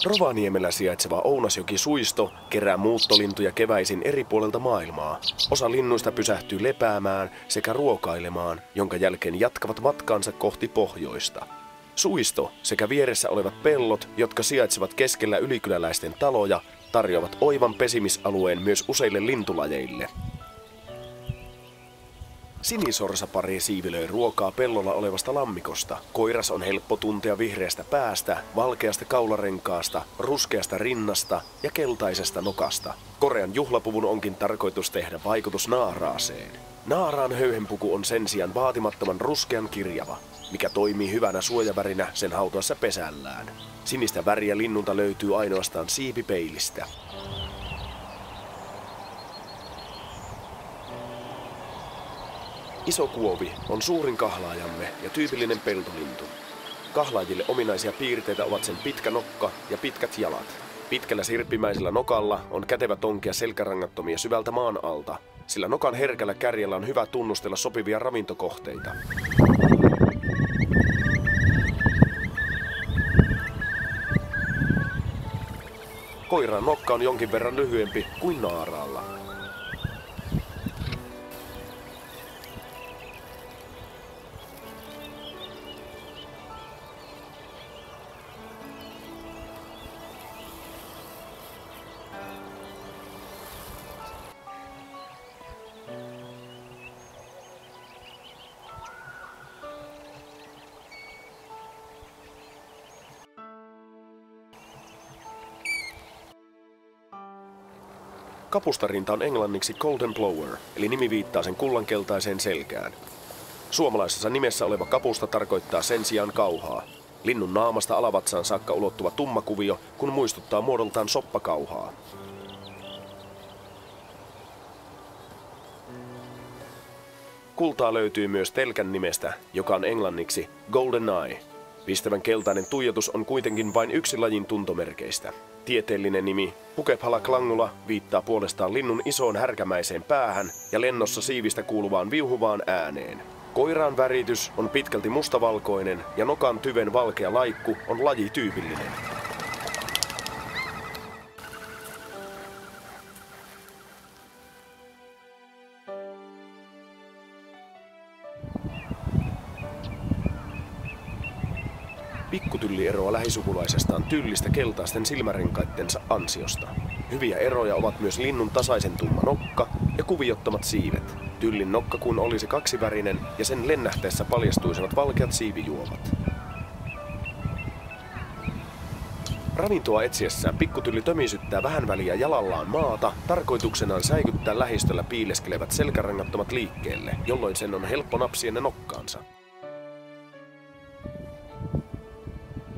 Rovaniemellä sijaitseva Ounasjoki-suisto kerää muuttolintuja keväisin eri puolilta maailmaa. Osa linnuista pysähtyy lepäämään sekä ruokailemaan, jonka jälkeen jatkavat matkaansa kohti pohjoista. Suisto sekä vieressä olevat pellot, jotka sijaitsevat keskellä ylikyläläisten taloja, tarjoavat oivan pesimisalueen myös useille lintulajeille. Sinisorsapari siivilöi ruokaa pellolla olevasta lammikosta. Koiras on helppo tuntea vihreästä päästä, valkeasta kaularenkaasta, ruskeasta rinnasta ja keltaisesta nokasta. Korean juhlapuvun onkin tarkoitus tehdä vaikutus naaraaseen. Naaraan höyhenpuku on sen sijaan vaatimattoman ruskean kirjava, mikä toimii hyvänä suojavärinä sen hautuessa pesällään. Sinistä väriä linnulta löytyy ainoastaan siipipeilistä. Iso kuovi on suurin kahlaajamme ja tyypillinen peltolintu. Kahlaajille ominaisia piirteitä ovat sen pitkä nokka ja pitkät jalat. Pitkällä sirppimäisellä nokalla on kätevä tonkia selkärangattomia syvältä maan alta, sillä nokan herkällä kärjellä on hyvä tunnustella sopivia ravintokohteita. Koiran nokka on jonkin verran lyhyempi kuin naaraalla. Kapustarinta on englanniksi golden plover, eli nimi viittaa sen kullankeltaiseen selkään. Suomalaisessa nimessä oleva kapusta tarkoittaa sen sijaan kauhaa. Linnun naamasta alavatsaan saakka ulottuva tumma kuvio, kun muistuttaa muodoltaan soppakauhaa. Kultaa löytyy myös telkän nimestä, joka on englanniksi golden eye. Pistävän keltainen tuijotus on kuitenkin vain yksi lajin tuntomerkeistä. Tieteellinen nimi Pukephala clangula viittaa puolestaan linnun isoon härkämäiseen päähän ja lennossa siivistä kuuluvaan viuhuvaan ääneen. Koiraan väritys on pitkälti mustavalkoinen ja nokan tyven valkea laikku on lajityypillinen. Pikkutylli eroaa lähisukulaisestaan tyllistä keltaisten silmärenkaittensa ansiosta. Hyviä eroja ovat myös linnun tasaisen tumma nokka ja kuviottomat siivet. Tyllin nokka kun olisi kaksivärinen ja sen lennähteessä paljastuisivat valkeat siivijuomat. Ravintoa etsiessään pikkutylli tömisyttää vähän väliä jalallaan maata, tarkoituksenaan säikyttää lähistöllä piileskelevät selkärangattomat liikkeelle, jolloin sen on helppo napsia ne nokkaansa.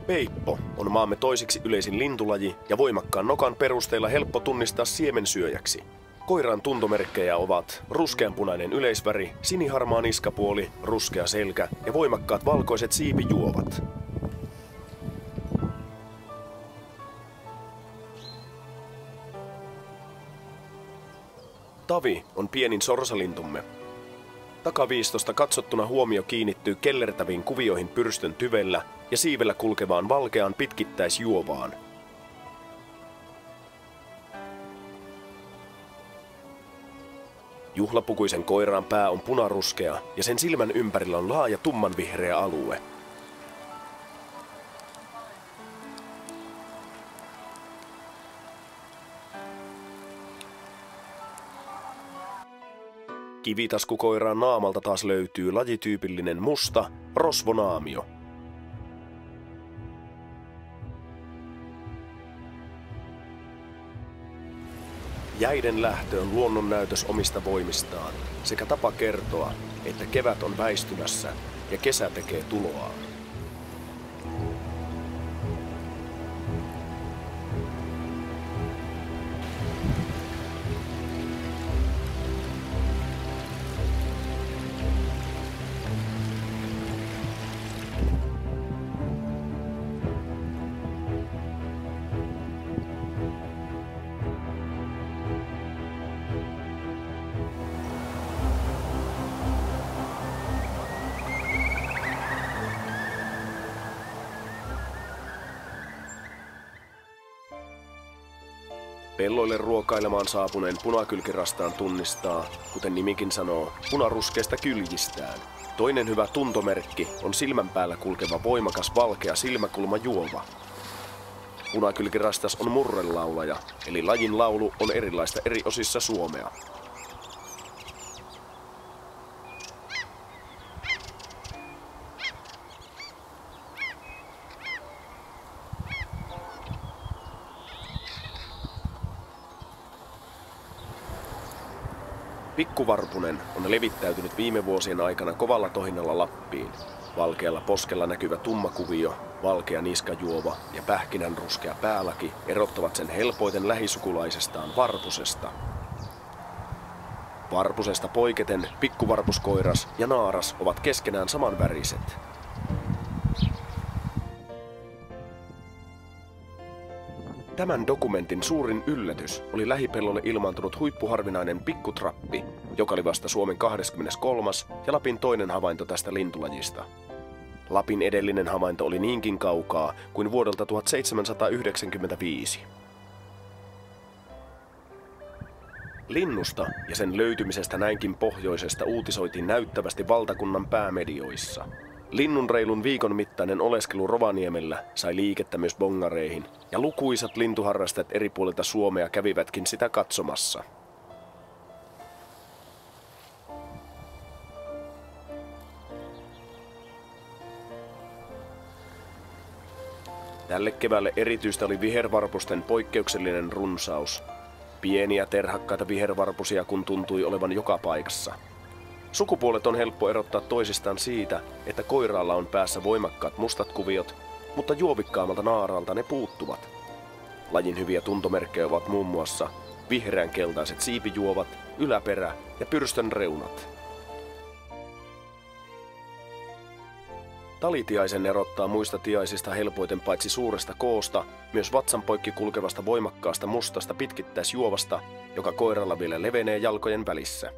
Peippo on maamme toisiksi yleisin lintulaji ja voimakkaan nokan perusteella helppo tunnistaa siemensyöjäksi. Koiran tuntomerkkejä ovat ruskeanpunainen yleisväri, siniharmaa niskapuoli, ruskea selkä ja voimakkaat valkoiset siipijuovat. Tavi on pienin sorsalintumme. Takaviistosta katsottuna huomio kiinnittyy kellertäviin kuvioihin pyrstön tyvellä ja siivellä kulkevaan valkeaan pitkittäisjuovaan. Juhlapukuisen koiraan pää on punaruskea ja sen silmän ympärillä on laaja tummanvihreä alue. Kivitaskukoiraan naamalta taas löytyy lajityypillinen musta rosvonaamio. Jäiden lähtö on luonnonnäytös omista voimistaan sekä tapa kertoa, että kevät on väistymässä ja kesä tekee tuloaan. Pelloille ruokailemaan saapuneen punakylkirastaan tunnistaa, kuten nimikin sanoo, punaruskeista kyljistään. Toinen hyvä tuntomerkki on silmän päällä kulkeva voimakas valkea silmäkulma juova. Punakylkirastas on murrelaulaja, eli lajin laulu on erilaista eri osissa Suomea. Pikkuvarpunen on levittäytynyt viime vuosien aikana kovalla tohinnalla Lappiin. Valkealla poskella näkyvä tumma kuvio, valkea niskajuova ja pähkinänruskea päälaki erottavat sen helpoiten lähisukulaisestaan varpusesta. Varpusesta poiketen pikkuvarpuskoiras ja naaras ovat keskenään samanväriset. Tämän dokumentin suurin yllätys oli lähipellolle ilmaantunut huippuharvinainen pikkutrappi, joka oli vasta Suomen 23. ja Lapin toinen havainto tästä lintulajista. Lapin edellinen havainto oli niinkin kaukaa kuin vuodelta 1795. Linnusta ja sen löytymisestä näinkin pohjoisesta uutisoitiin näyttävästi valtakunnan päämedioissa. Linnun reilun viikon mittainen oleskelu Rovaniemellä sai liikettä myös bongareihin, ja lukuisat lintuharrastajat eri puolilta Suomea kävivätkin sitä katsomassa. Tälle keväälle erityistä oli vihervarpusten poikkeuksellinen runsaus. Pieniä terhakkaita vihervarpusia kun tuntui olevan joka paikassa. Sukupuolet on helppo erottaa toisistaan siitä, että koiraalla on päässä voimakkaat mustat kuviot, mutta juovikkaammalta naaraalta ne puuttuvat. Lajin hyviä tuntomerkkejä ovat muun muassa vihreänkeltaiset siipijuovat, yläperä ja pyrstön reunat. Talitiaisen erottaa muista tiaisista helpoiten paitsi suuresta koosta, myös vatsan poikki kulkevasta voimakkaasta mustasta pitkittäisjuovasta, joka koiralla vielä levenee jalkojen välissä.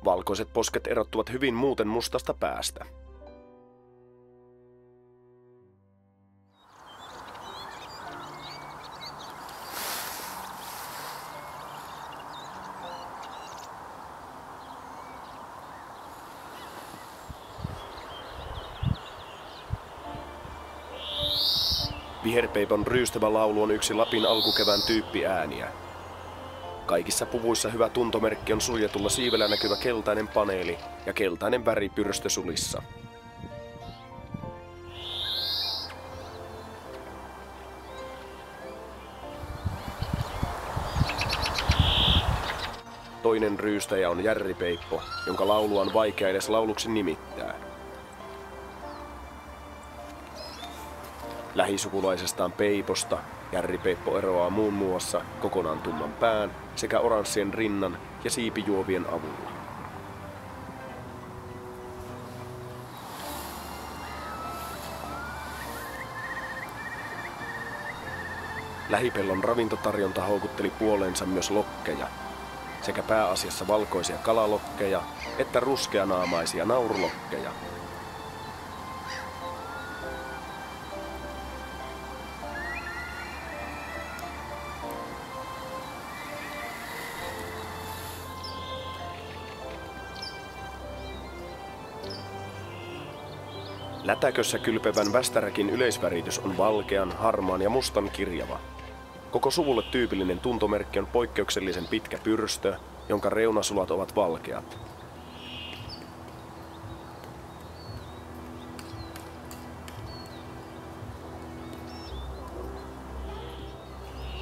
Valkoiset posket erottuvat hyvin muuten mustasta päästä. Viherpeipon ryystävä laulu on yksi Lapin alkukevään tyyppiääniä. Kaikissa puvuissa hyvä tuntomerkki on suljetulla siivellä näkyvä keltainen paneeli ja keltainen väri pyrstösulissa. Toinen ryystäjä on järripeippo, jonka laulua on vaikea edes lauluksi nimittää. Lähisukulaisestaan peiposta järripeippo eroaa muun muassa kokonaan tumman pään sekä oranssien rinnan ja siipijuovien avulla. Lähipellon ravintotarjonta houkutteli puoleensa myös lokkeja, sekä pääasiassa valkoisia kalalokkeja että ruskeanaamaisia naurulokkeja. Lätäkössä kylpevän västäräkin yleisväritys on valkean, harmaan ja mustan kirjava. Koko suvulle tyypillinen tuntomerkki on poikkeuksellisen pitkä pyrstö, jonka reunasulat ovat valkeat.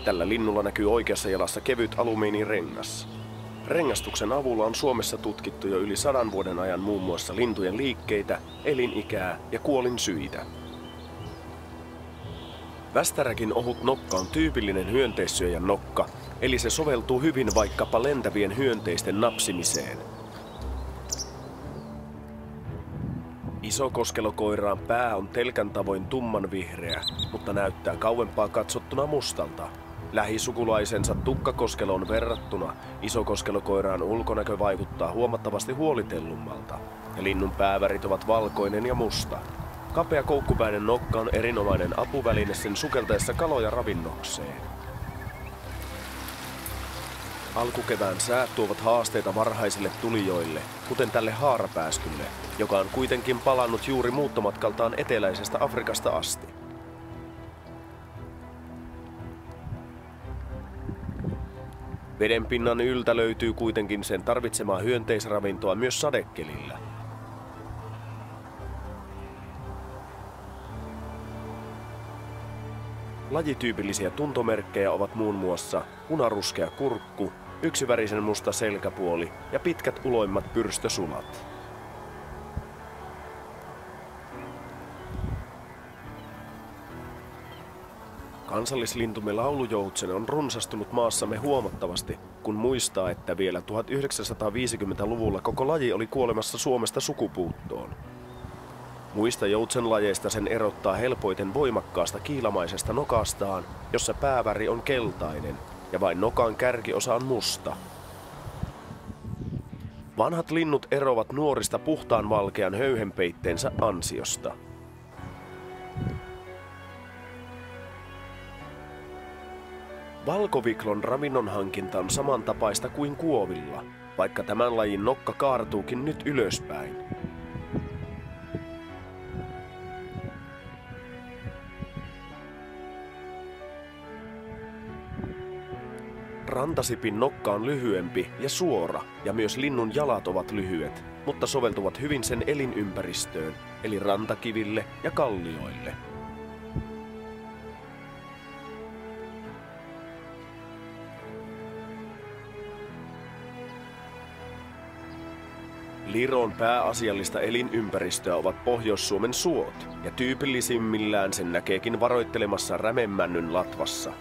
Tällä linnulla näkyy oikeassa jalassa kevyt alumiinirengas. Rengastuksen avulla on Suomessa tutkittu jo yli 100 vuoden ajan muun muassa lintujen liikkeitä, elinikää ja kuolinsyitä. Västäräkin ohut nokka on tyypillinen hyönteissyöjän nokka, eli se soveltuu hyvin vaikkapa lentävien hyönteisten napsimiseen. Isokoskelokoiraan pää on telkän tavoin tummanvihreä, mutta näyttää kauempaa katsottuna mustalta. Lähisukulaisensa tukkakoskeloon verrattuna isokoskelokoiraan ulkonäkö vaikuttaa huomattavasti huolitellummalta, ja linnun päävärit ovat valkoinen ja musta. Kapea koukkupäinen nokka on erinomainen apuväline sen sukeltaessa kaloja ravinnokseen. Alkukevään säät tuovat haasteita varhaisille tulijoille, kuten tälle haarapääskylle, joka on kuitenkin palannut juuri muuttomatkaltaan eteläisestä Afrikasta asti. Vedenpinnan yltä löytyy kuitenkin sen tarvitsemaa hyönteisravintoa myös sadekelillä. Lajityypillisiä tuntomerkkejä ovat muun muassa punaruskea kurkku, yksivärisen musta selkäpuoli ja pitkät uloimmat pyrstösulat. Kansallislintumme laulujoutsen on runsastunut maassamme huomattavasti, kun muistaa, että vielä 1950-luvulla koko laji oli kuolemassa Suomesta sukupuuttoon. Muista joutsenlajeista sen erottaa helpoiten voimakkaasta kiilamaisesta nokastaan, jossa pääväri on keltainen ja vain nokan kärkiosa on musta. Vanhat linnut eroavat nuorista puhtaan valkean höyhenpeitteensä ansiosta. Valkoviklon ravinnonhankinta on samantapaista kuin kuovilla, vaikka tämän lajin nokka kaartuukin nyt ylöspäin. Rantasipin nokka on lyhyempi ja suora, ja myös linnun jalat ovat lyhyet, mutta soveltuvat hyvin sen elinympäristöön, eli rantakiville ja kallioille. Liron pääasiallista elinympäristöä ovat Pohjois-Suomen suot, ja tyypillisimmillään sen näkeekin varoittelemassa rämemännyn latvassa.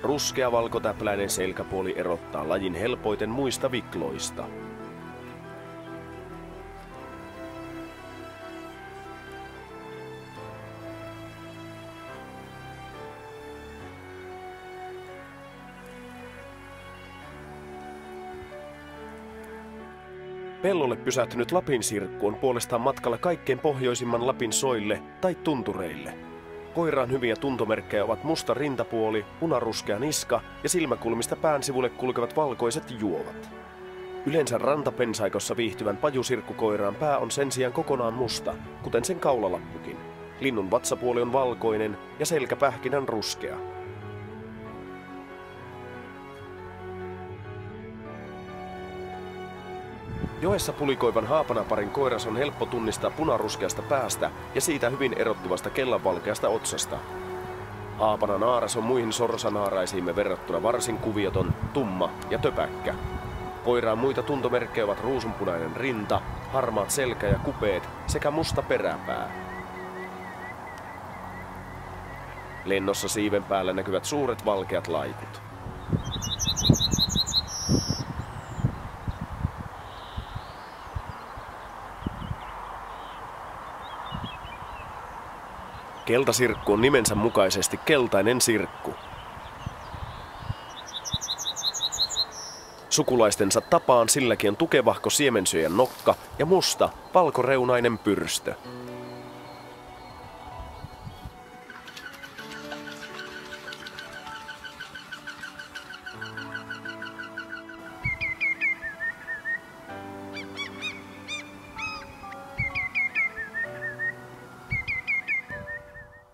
Ruskea valkotäpläinen selkäpuoli erottaa lajin helpoiten muista vikloista. Pellolle pysähtynyt lapinsirkku on puolestaan matkalla kaikkein pohjoisimman Lapin soille tai tuntureille. Koiraan hyviä tuntomerkkejä ovat musta rintapuoli, punaruskea niska ja silmäkulmista pään sivulle kulkevat valkoiset juovat. Yleensä rantapensaikossa viihtyvän pajusirkkukoiraan pää on sen sijaan kokonaan musta, kuten sen kaulalappukin. Linnun vatsapuoli on valkoinen ja selkäpähkinän ruskea. Joessa pulikoivan haapanaparin koiras on helppo tunnistaa punaruskeasta päästä ja siitä hyvin erottuvasta kellanvalkeasta otsasta. Haapananaaras on muihin sorsanaaraisiimme verrattuna varsin kuvioton, tumma ja töpäkkä. Koiraan muita tuntomerkkejä ovat ruusunpunainen rinta, harmaat selkä ja kupeet sekä musta peräpää. Lennossa siiven päällä näkyvät suuret valkeat laikut. Keltasirkku on nimensä mukaisesti keltainen sirkku. Sukulaistensa tapaan silläkin on tukevahko siemensyöjän nokka ja musta, valkoreunainen pyrstö.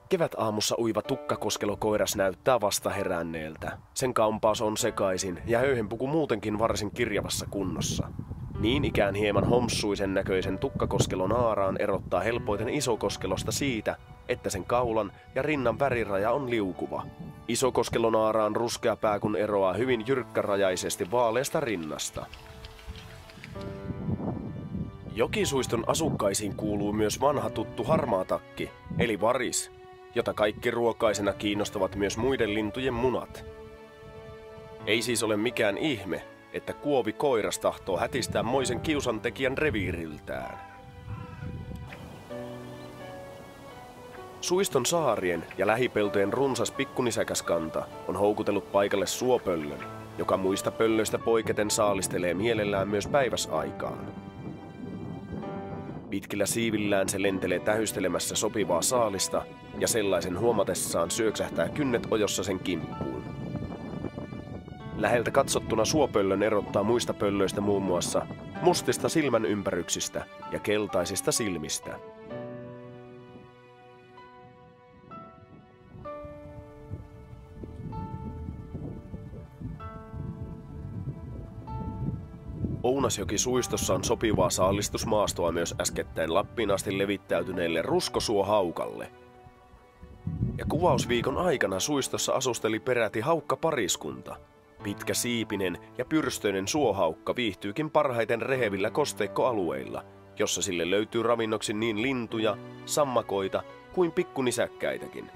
Kevätaamussa uiva tukkakoskelokoiras näyttää vasta heränneeltä. Sen kampaus on sekaisin ja höyhenpuku muutenkin varsin kirjavassa kunnossa. Niin ikään hieman homssuisen näköisen tukkakoskelonaaraan erottaa helpoiten isokoskelosta siitä, että sen kaulan ja rinnan väriraja on liukuva. Isokoskelonaaraan ruskea pää kun eroaa hyvin jyrkkärajaisesti vaaleasta rinnasta. Jokisuiston asukkaisiin kuuluu myös vanha tuttu harmaatakki, eli varis, jota kaikki ruokaisena kiinnostavat myös muiden lintujen munat. Ei siis ole mikään ihme, että kuovi koiras tahtoo hätistää moisen kiusantekijän reviiriltään. Suiston saarien ja lähipeltojen runsas pikkunisäkäskanta on houkutellut paikalle suopöllön, joka muista pöllöistä poiketen saalistelee mielellään myös päiväsaikaan. Pitkillä siivillään se lentelee tähystelemässä sopivaa saalista ja sellaisen huomatessaan syöksähtää kynnet ojossa sen kimppuun. Läheltä katsottuna suopöllön erottaa muista pöllöistä muun muassa mustista silmän ympäryksistä ja keltaisista silmistä. Ounasjoki-suistossa on sopivaa saalistusmaastoa myös äskettäin Lappiin asti levittäytyneelle ruskosuohaukalle. Ja kuvausviikon aikana suistossa asusteli peräti haukkapariskunta. Pitkä siipinen ja pyrstöinen suohaukka viihtyykin parhaiten rehevillä kosteikkoalueilla, jossa sille löytyy ravinnoksi niin lintuja, sammakoita kuin pikkunisäkkäitäkin.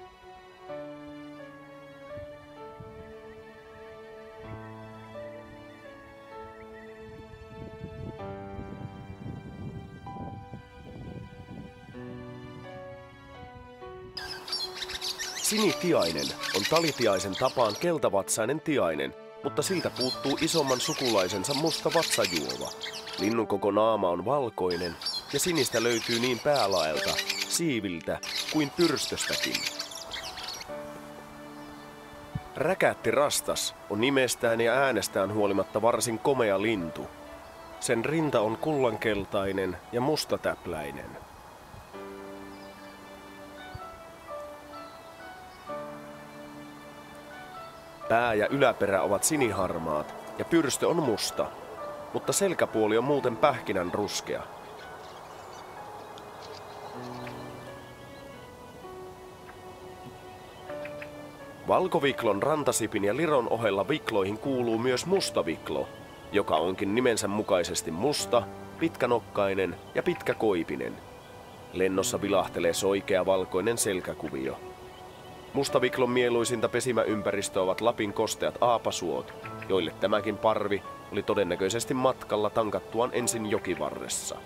Sinitiainen on talitiaisen tapaan keltavatsainen tiainen, mutta siltä puuttuu isomman sukulaisensa musta vatsajuova. Linnun koko naama on valkoinen ja sinistä löytyy niin päälaelta, siiviltä kuin pyrstöstäkin. Räkättirastas on nimestään ja äänestään huolimatta varsin komea lintu. Sen rinta on kullankeltainen ja mustatäpläinen. Pää ja yläperä ovat siniharmaat ja pyrstö on musta, mutta selkäpuoli on muuten pähkinän ruskea. Valkoviklon, rantasipin ja liron ohella vikloihin kuuluu myös mustaviklo, joka onkin nimensä mukaisesti musta, pitkänokkainen ja pitkäkoipinen. Lennossa vilahtelee soikea valkoinen selkäkuvio. Mustaviklon mieluisinta pesimäympäristö ovat Lapin kosteat aapasuot, joille tämäkin parvi oli todennäköisesti matkalla tankattuaan ensin jokivarressa.